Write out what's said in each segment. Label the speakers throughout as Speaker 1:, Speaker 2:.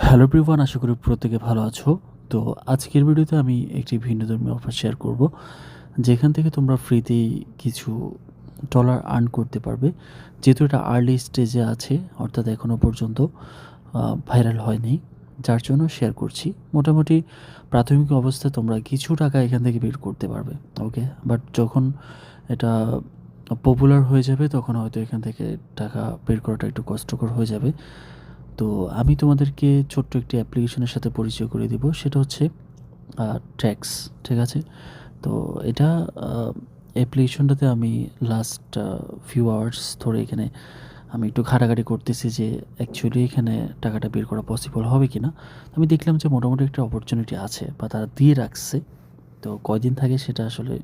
Speaker 1: Hello everyone, আশা করি প্রত্যেকে ভালো আছো। তো আজকের ভিডিওতে আমি একটি ভিন্নধর্মী অফার শেয়ার করব, যেখান থেকে তোমরা ফ্রিতেই কিছু ডলার আর্ন করতে পারবে। যেহেতু এটা আর্লি স্টেজে আছে, অর্থাৎ এখনও পর্যন্ত ভাইরাল হয়নি, যার জন্য শেয়ার করছি। মোটামুটি প্রাথমিক অবস্থায় তোমরা কিছু টাকা এখান থেকে বের করতে পারবে। ওকে, বাট যখন এটা পপুলার হয়ে যাবে তখন হয়তো এখান থেকে টাকা বের করাটা একটু কষ্টকর হয়ে যাবে। তো আমি তোমাদেরকে ছোট্ট একটি অ্যাপ্লিকেশনের সাথে পরিচয় করে দিব, সেটা হচ্ছে ট্র্যাক্স। ঠিক আছে, তো এটা অ্যাপ্লিকেশনটাতে আমি লাস্ট ফিউ আওয়ার্স ধরে এখানে আমি একটু ঘাটাঘাটি করতেছি যে অ্যাকচুয়ালি এখানে টাকাটা বের করা পসিবল হবে কি না। আমি দেখলাম যে মোটামুটি একটা অপরচুনিটি আছে বা তারা দিয়ে রাখছে। তো কয়দিন থাকে সেটা আসলে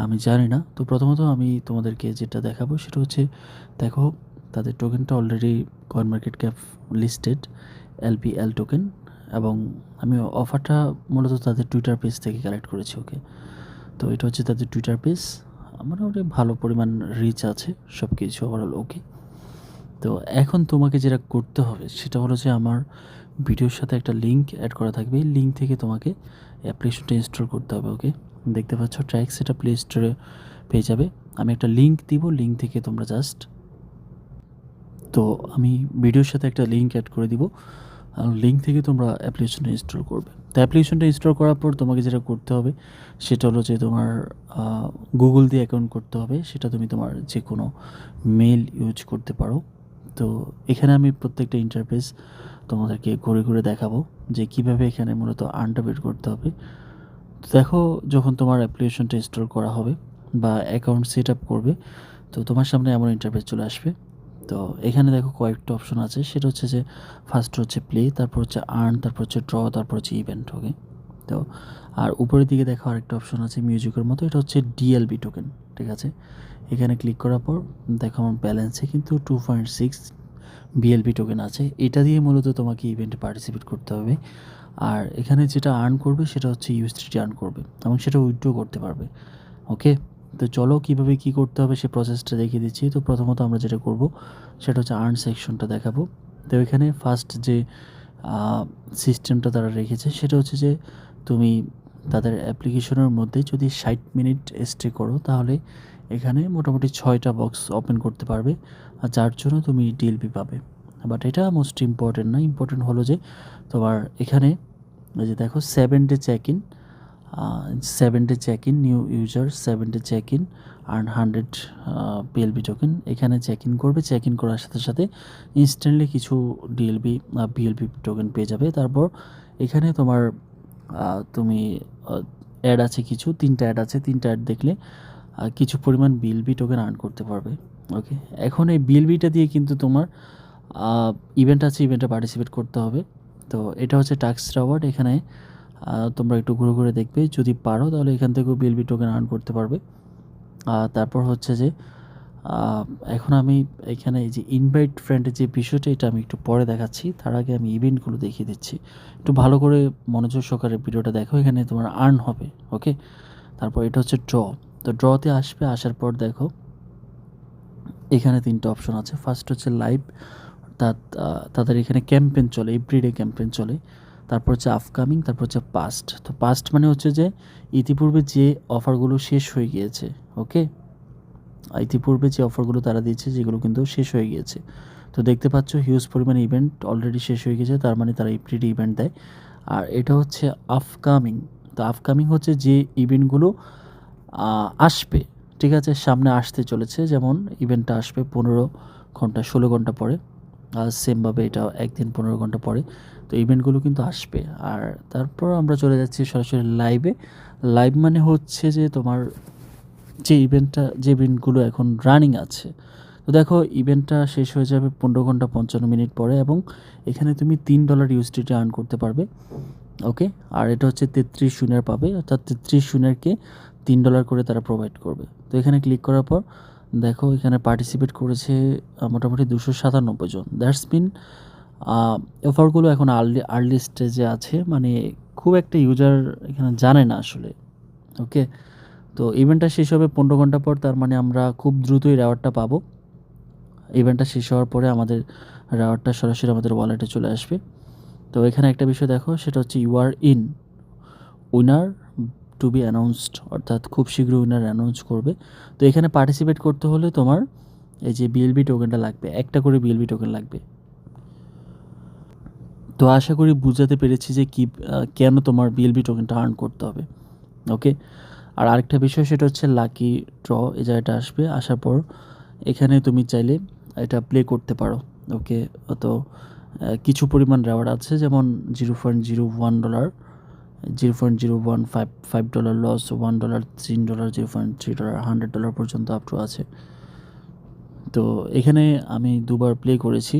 Speaker 1: আমি জানি না। তো প্রথমত আমি তোমাদেরকে যেটা দেখাবো সেটা হচ্ছে, দেখো তাদের টোকেনটা already coin market cap listed LPL token, এবং আমি অফারটা মূলত তাদের টুইটার পেজ থেকে কালেক্ট করেছি। ওকে, তো এটা হচ্ছে তাদের টুইটার পেজ, মোটামুটি ভালো পরিমাণ রিচ আছে, সব কিছু ওভারঅল ওকে। তো এখন তোমাকে যেটা করতে হবে সেটা হলো যে আমার ভিডিওর সাথে একটা লিঙ্ক অ্যাড করা থাকবে, এই লিঙ্ক থেকে তোমাকে অ্যাপ্লিকেশনটা ইনস্টল করতে হবে। ওকে, দেখতে পাচ্ছ ট্র্যাক্স, এটা প্লে স্টোরে পেয়ে যাবে। আমি একটা লিঙ্ক দিব, লিঙ্ক থেকে তোমরা জাস্ট, তো আমি ভিডিওর সাথে একটা লিঙ্ক অ্যাড করে দিব, লিঙ্ক থেকে তোমরা অ্যাপ্লিকেশনটা ইনস্টল করবে। তো অ্যাপ্লিকেশনটা ইনস্টল করার পর তোমাকে যেটা করতে হবে সেটা হলো যে তোমার গুগল দিয়ে অ্যাকাউন্ট করতে হবে। সেটা তুমি তোমার যে কোনো মেল ইউজ করতে পারো। তো এখানে আমি প্রত্যেকটা ইন্টারফেস তোমাদেরকে ঘুরে ঘুরে দেখাবো যে কীভাবে এখানে মূলত আর্নটা বের করতে হবে। তো দেখো, যখন তোমার অ্যাপ্লিকেশনটা ইনস্টল করা হবে বা অ্যাকাউন্ট সেট আপ করবে, তো তোমার সামনে এমন ইন্টারফেস চলে আসবে। তো এখানে দেখো কয়েকটা অপশন আছে, সেটা হচ্ছে যে ফার্স্ট হচ্ছে প্লে, তারপর হচ্ছে আর্ন, তারপর হচ্ছে ড্র, তারপর হচ্ছে ইভেন্ট। ওকে, তো আর উপরের দিকে দেখো আরেকটা অপশন আছে মিউজিকের মতো, এটা হচ্ছে ডিএলবি টোকেন। ঠিক আছে, এখানে ক্লিক করার পর দেখো আমার ব্যালেন্সে কিন্তু 2.6 বিএলবি টোকেন আছে। এটা দিয়ে মূলত তোমাকে ইভেন্টে পার্টিসিপেট করতে হবে। আর এখানে যেটা আর্ন করবে সেটা হচ্ছে ইউএসডিটি আর্ন করবে, এবং সেটা উইথড্র করতে পারবে। ওকে, তো চলো কীভাবে কী করতে হবে সে প্রসেসটা দেখিয়ে দিচ্ছি। তো প্রথমত আমরা যেটা করব সেটা হচ্ছে আর্ন সেকশনটা দেখাবো। তো এখানে ফার্স্ট যে সিস্টেমটা তারা রেখেছে সেটা হচ্ছে যে তুমি তাদের অ্যাপ্লিকেশনের মধ্যে যদি 60 মিনিট স্টে করো তাহলে এখানে মোটামুটি 6টা বক্স ওপেন করতে পারবে, আর যার জন্য তুমি ডিএলপি পাবে। বাট এটা মোস্ট ইম্পর্টেন্ট না, ইম্পর্টেন্ট হলো যে তোমার এখানে এই যে দেখো 7 day check in, 7 day check in, new user 7 day check in, earn 100 PLB token. এখানে চেক ইন করবে, চেক ইন করার সাথে সাথে ইনস্ট্যান্টলি কিছু ডিএলবি বিএলবি টোকেন পেয়ে যাবে। তারপর এখানে তোমার তুমি অ্যাড আছে কিছু, 3টা অ্যাড আছে, 3টা অ্যাড দেখলে কিছু পরিমাণ বিএলবি টোকেন আর্ন করতে পারবে। ওকে, এখন এই বিএলবিটা দিয়ে কিন্তু তোমার ইভেন্ট আছে, ইভেন্টে পার্টিসিপেট করতে হবে। তো এটা হচ্ছে টাস্ক রিওয়ার্ড। এখানে তোমরা একটু ঘুরে ঘুরে দেখবে, যদি পারো তাহলে এখান থেকেও বিএলবি টোকেন আর্ন করতে পারবে। তারপর হচ্ছে যে এখন আমি এখানে এই যে ইনভাইট ফ্রেন্ডের যে বিষয়টা, এটা আমি একটু পরে দেখাচ্ছি। তার আগে আমি ইভেন্টগুলো দেখিয়ে দিচ্ছি, একটু ভালো করে মনোযোগ সহকারে ভিডিওটা দেখো। এখানে তোমার আর্ন হবে। ওকে, তারপর এটা হচ্ছে ড্র। তো ড্রতে আসবে, আসার পর দেখো এখানে 3টা অপশন আছে। ফার্স্ট হচ্ছে লাইভ, অর্থাৎ তাদের এখানে ক্যাম্পেইন চলে, এভরিডে ক্যাম্পেইন চলে। তারপর হচ্ছে আপকামিং, তারপর হচ্ছে পাস্ট। তো পাস্ট মানে হচ্ছে যে ইতিপূর্বে যে অফারগুলো শেষ হয়ে গিয়েছে। ওকে, ইতিপূর্বে যে অফারগুলো তারা দিয়েছে যেগুলো কিন্তু শেষ হয়ে গিয়েছে। তো দেখতে পাচ্ছ হিউজ পরিমাণে ইভেন্ট অলরেডি শেষ হয়ে গেছে, তার মানে তারা এভরিডে ইভেন্ট দেয়। আর এটা হচ্ছে আপকামিং। তো আপকামিং হচ্ছে যে ইভেন্টগুলো আসবে, ঠিক আছে, সামনে আসতে চলেছে। যেমন ইভেন্টটা আসবে 15 ঘন্টা 16 ঘন্টা পরে, আর সেমভাবে এটা একদিন 15 ঘন্টা পরে। তো ইভেন্টগুলো কিন্তু আসবে। আর তারপর আমরা চলে যাচ্ছি সরাসরি লাইভে। লাইভ মানে হচ্ছে যে তোমার যে ইভেন্টগুলো এখন রানিং আছে। তো দেখো ইভেন্টটা শেষ হয়ে যাবে 15 ঘন্টা 55 মিনিট পরে, এবং এখানে তুমি $3 ইউএসডিটি আর্ন করতে পারবে। ওকে, আর এটা হচ্ছে 33 শূন্যের পাবে, অর্থাৎ 33 শূন্যেরকে $3 করে তারা প্রোভাইড করবে। তো এখানে ক্লিক করার পর দেখো এখানে পার্টিসিপেট করেছে মোটামুটি 297 জন। দ্যাটস মিন অফারগুলো এখন আর্লি স্টেজে আছে, মানে খুব একটা ইউজার এখানে জানে না আসলে। ওকে, তো ইভেন্টটা শেষ হবে 15 ঘন্টা পর, তার মানে আমরা খুব দ্রুতই রেওয়ার্ডটা পাবো। ইভেন্টটা শেষ হওয়ার পরে আমাদের রেওয়ার্ডটা সরাসরি আমাদের ওয়ালেটে চলে আসবে। তো এখানে একটা বিষয় দেখো, সেটা হচ্ছে you are in winner to be announced, অর্থাৎ খুব শীঘ্রই উইনার অ্যানাউন্স করবে। তো এখানে পার্টিসিপেট করতে হলে তোমার এই যে বিএলবি টোকেনটা লাগবে, একটা করে বিএলবি টোকেন লাগবে। তো আশা করি বুঝাতে পেরেছি যে কেন তোমার বিএলবি টোকেনটা আর্ন করতে হবে। ওকে, আর আরেকটা বিষয় সেটা হচ্ছে লাকি ড্র, এই জায়গাটা আসবে। আসার পর এখানে তুমি চাইলে এটা প্লে করতে পারো। ওকে, তো কিছু পরিমাণ রেওয়ার্ড আছে, যেমন $0.01, $0.015 লস, $1, $3, $0.3, $100 পর্যন্ত আপ টু আছে। তো এখানে আমি দুবার প্লে করেছি,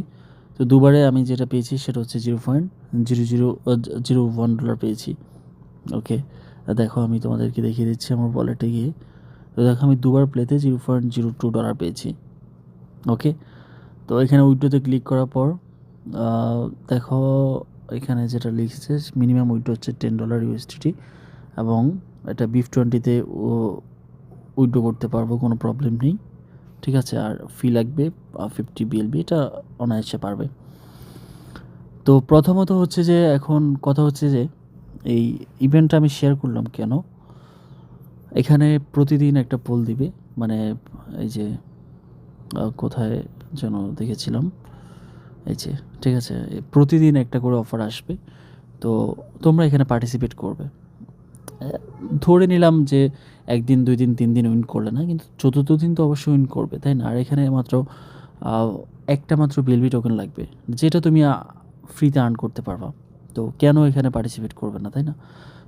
Speaker 1: তো দুবারে আমি যেটা পেয়েছি সেটা হচ্ছে $0.0001 পেয়েছি। ওকে, দেখো আমি তোমাদেরকে দেখিয়ে দিচ্ছি আমার ওয়ালেটে গিয়ে। তো দেখো আমি দুবার প্লেতে $0.02 পেয়েছি। ওকে, তো এখানে উইড্রোতে ক্লিক করার পর দেখো এখানে যেটা লিখছে মিনিমাম উইড্রো হচ্ছে $10 USDT, এবং এটা BIF20-তে উইড্রো করতে পারবো, কোনো প্রবলেম নেই। ঠিক আছে, আর ফি লাগবে 50 BLB, এটা অনায়াসে পারবে। তো প্রথমত হচ্ছে যে এখন কথা হচ্ছে যে এই ইভেন্টটা আমি শেয়ার করলাম কেন, এখানে প্রতিদিন একটা পোল দিবে, মানে এই যে কোথায় যেন দেখেছিলাম, এই যে ঠিক আছে, প্রতিদিন একটা করে অফার আসবে। তো তোমরা এখানে পার্টিসিপেট করবে। ধরে নিলাম যে একদিন, 2 দিন, 3 দিন উইন করলে না, কিন্তু চতুর্থ দিন তো অবশ্যই উইন করবে, তাই না? আর এখানে মাত্র একটা মাত্র বিএলবি টোকেন লাগবে, যেটা তুমি ফ্রিতে আর্ন করতে পারবা। তো কেন এখানে পার্টিসিপেট করবে না, তাই না?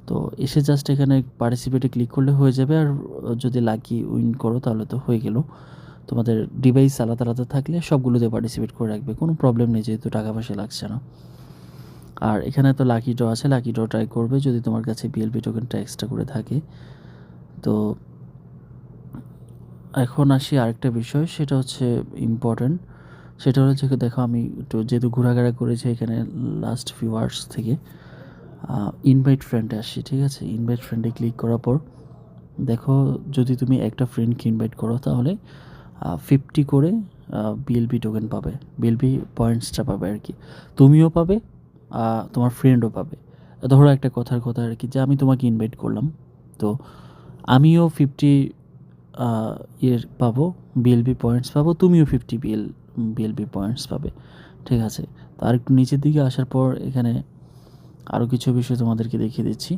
Speaker 1: তো এসে জাস্ট এখানে পার্টিসিপেটে ক্লিক করলে হয়ে যাবে। আর যদি লাকি উইন করো তাহলে তো হয়ে গেল। তোমাদের ডিভাইস আলাদা আলাদা থাকলে সবগুলোতে পার্টিসিপেট করে রাখবে, কোনো প্রবলেম নেই, যেহেতু টাকা পয়সা লাগছে না। আর এখানে তো লাকি ড্র আছে, লাকি ড্র ট্রাই করবে যদি তোমার কাছে বিএলবি টোকেনটা এক্সট্রা করে থাকে। তো এখন আসি আরেকটা বিষয়, সেটা হচ্ছে ইম্পর্ট্যান্ট, সেটা হচ্ছে দেখো আমি একটু যেহেতু ঘোরাঘেরা করেছি এখানে লাস্ট ফিউ আওয়ার্স থেকে, ইনভাইট ফ্রেন্ডে আসি। ঠিক আছে, ইনভাইট ফ্রেন্ডে ক্লিক করার পর দেখো যদি তুমি একটা ফ্রেন্ডকে ইনভাইট করো তাহলে 50 করে বিএলবি টোকেন পাবে, বিএলবি পয়েন্টসটা পাবে আর কি, তুমিও পাবে, তোমার ফ্রেন্ডও পাবে। ধরো একটা কথার কথা আর কি, যে আমি তোমাকে ইনভাইট করলাম, তো আমিও 50 পাবো, বিএলবি পয়েন্টস পাবো, তুমিও 50 বিএলবি পয়েন্টস পাবে। ঠিক আছে, তো আর একটু নিচের দিকে আসার পর এখানে আরও কিছু বিষয় তোমাদেরকে দেখিয়ে দিচ্ছি,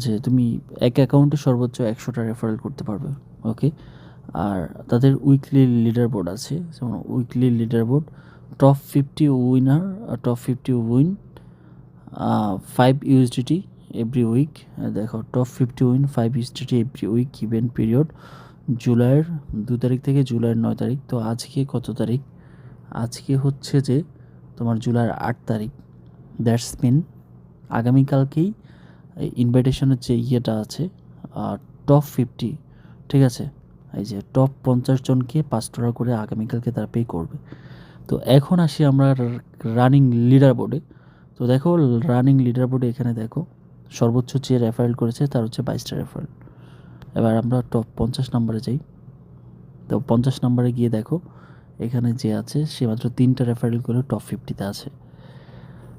Speaker 1: যে তুমি এক অ্যাকাউন্টে সর্বোচ্চ 100টা রেফারেল করতে পারবে। ওকে, আর তাদের উইকলি লিডার বোর্ড আছে, যেমন weekly leader board top 50 winner, top 50 win 5 USDT every week. দেখো top 50 win 5 USDT every week, event period জুলাইয়ের 2 তারিখ থেকে জুলাইয়ের 9 তারিখ। তো আজকে কত তারিখ? আজকে হচ্ছে যে তোমার জুলাইয়ের 8 তারিখ। দ্যাটস মিন আগামীকালকেই ইনভাইটেশনের যে ইয়েটা আছে টপ 50, ঠিক আছে, এই যে টপ 50 জনকে $5 করে আগামীকালকে তারা পে করবে। তো এখন আসি আমরা রানিং লিডার বোর্ডে। তো দেখো রানিং লিডার বোর্ডে এখানে দেখো সর্বোচ্চ যে রেফারেল করেছে তার হচ্ছে 22টা রেফারেল। এবার আমরা টপ 50 নম্বরে যাই। তো 50 নম্বরে গিয়ে দেখো এখানে যে আছে সে মাত্র 3টা রেফারেল করে টপ 50-তে আছে।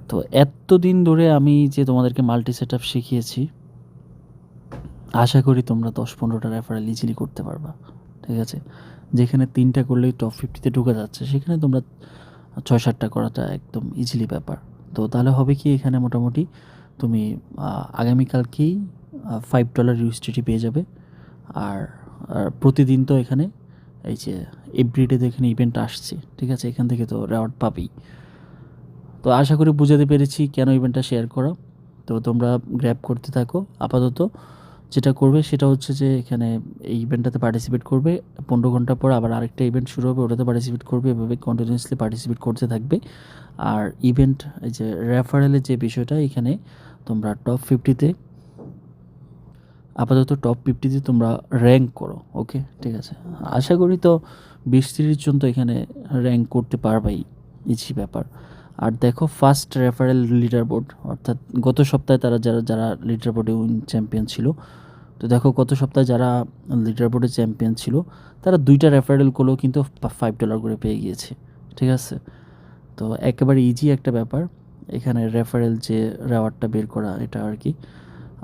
Speaker 1: তো এতদিন ধরে আমি যে তোমাদেরকে মাল্টি সেট আপ শিখিয়েছি, আশা করি তোমরা 10-15টা রেফারেল ইজিলি করতে পারবা। ঠিক আছে, যেখানে 3টা করলেই টপ 50-তে ঢুকে যাচ্ছে, সেখানে তোমরা 6-7টা করাটা একদম ইজিলি ব্যাপার। তো তাহলে হবে কি, এখানে মোটামুটি তুমি আগামীকালকেই $5 USDT পেয়ে যাবে। আর প্রতিদিন তো এখানে এই যে এভরিডে তো এখানে ইভেন্ট আসছে, ঠিক আছে, এখান থেকে তো রেওয়ার্ড পাবেই। তো আশা করি বুঝাতে পেরেছি কেন ইভেন্টটা শেয়ার করা। তো তোমরা গ্র্যাব করতে থাকো। আপাতত যেটা করবে সেটা হচ্ছে যে এখানে এই ইভেন্টটাতে পার্টিসিপেট করবে, 15 ঘন্টা পর আবার আরেকটা ইভেন্ট শুরু হবে, ওটাতে পার্টিসিপেট করবে, এভাবে কন্টিনিউয়াসলি পার্টিসিপেট করতে থাকবে। আর ইভেন্ট এই যে রেফারেলের যে বিষয়টা, এখানে তোমরা টপ 50-তে আপাতত টপ 50-তে তোমরা র্যাঙ্ক করো। ওকে, ঠিক আছে, আশা করি তো 20-30 জন তো এখানে র্যাঙ্ক করতে পারবাই, ইজি ব্যাপার। আর দেখো ফার্স্ট রেফারেল লিডার বোর্ড, অর্থাৎ গত সপ্তাহে তারা যারা লিডার বোর্ডে উইন চ্যাম্পিয়ন ছিল, তো দেখো গত সপ্তাহে যারা লিডার বোর্ডে চ্যাম্পিয়ন ছিল তারা 2টা রেফারেল করলেও কিন্তু $5 করে পেয়ে গিয়েছে। ঠিক আছে, তো একেবারে ইজি একটা ব্যাপার। এখানে রেফারেল যে রেওয়ার্ডটা বের করা এটা আর কি।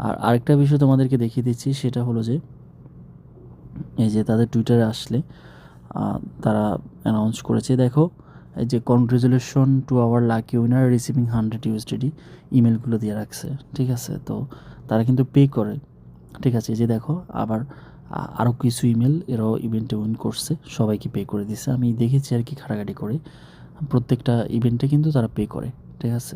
Speaker 1: আর আরেকটা বিষয় তোমাদেরকে দেখিয়ে দিচ্ছি, সেটা হলো যে এই যে তাদের টুইটারে আসলে তারা অ্যানাউন্স করেছে, দেখো এই যে congratulation to our lucky winner receiving 100 USDT ইমেলগুলো দিয়ে রাখছে, ঠিক আছে। তো তারা কিন্তু পে করে, ঠিক আছে। এই যে দেখো আবার আরও কিছু ইমেল এরাও ইভেন্টে উইন করছে, সবাইকে পে করে দিছে। আমি দেখেছি আর কি ঘাটাঘাটি করে, প্রত্যেকটা ইভেন্টে কিন্তু তারা পে করে, ঠিক আছে।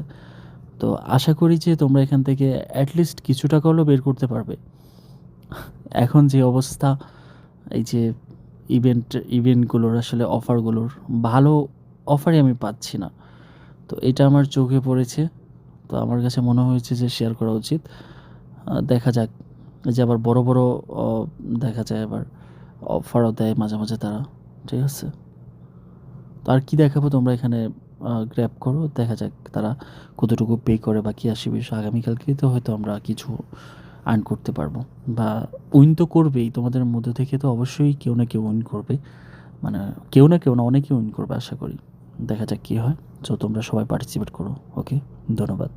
Speaker 1: তো আশা করি যে তোমরা এখান থেকে অ্যাটলিস্ট কিছু টাকা হলেও বের করতে পারবে। এখন যে অবস্থা, এই যে ইভেন্টগুলোর আসলে অফারগুলোর ভালো অফারই আমি পাচ্ছি না, তো এটা আমার চোখে পড়েছে। তো আমার কাছে মনে হয়েছে যে শেয়ার করা উচিত। দেখা যাক, যে আবার বড় বড় দেখা যায় আবার অফারও দেয় মাঝে মাঝে তারা, ঠিক আছে। তো আর কি দেখাবো, তোমরা এখানে গ্র্যাব করো, দেখা যাক তারা কতটুকু পে করে বা কী আসে বিষয়। আগামীকালকে তো হয়তো আমরা কিছু আর্ন করতে পারবো, বা উইন তো করবেই, তোমাদের মধ্যে থেকে তো অবশ্যই কেউ না কেউ উইন করবে, মানে কেউ না কেউ না অনেকেই উইন করবে আশা করি। দেখা যাক কী হয়। তো তোমরা সবাই পার্টিসিপেট করো। ওকে, ধন্যবাদ।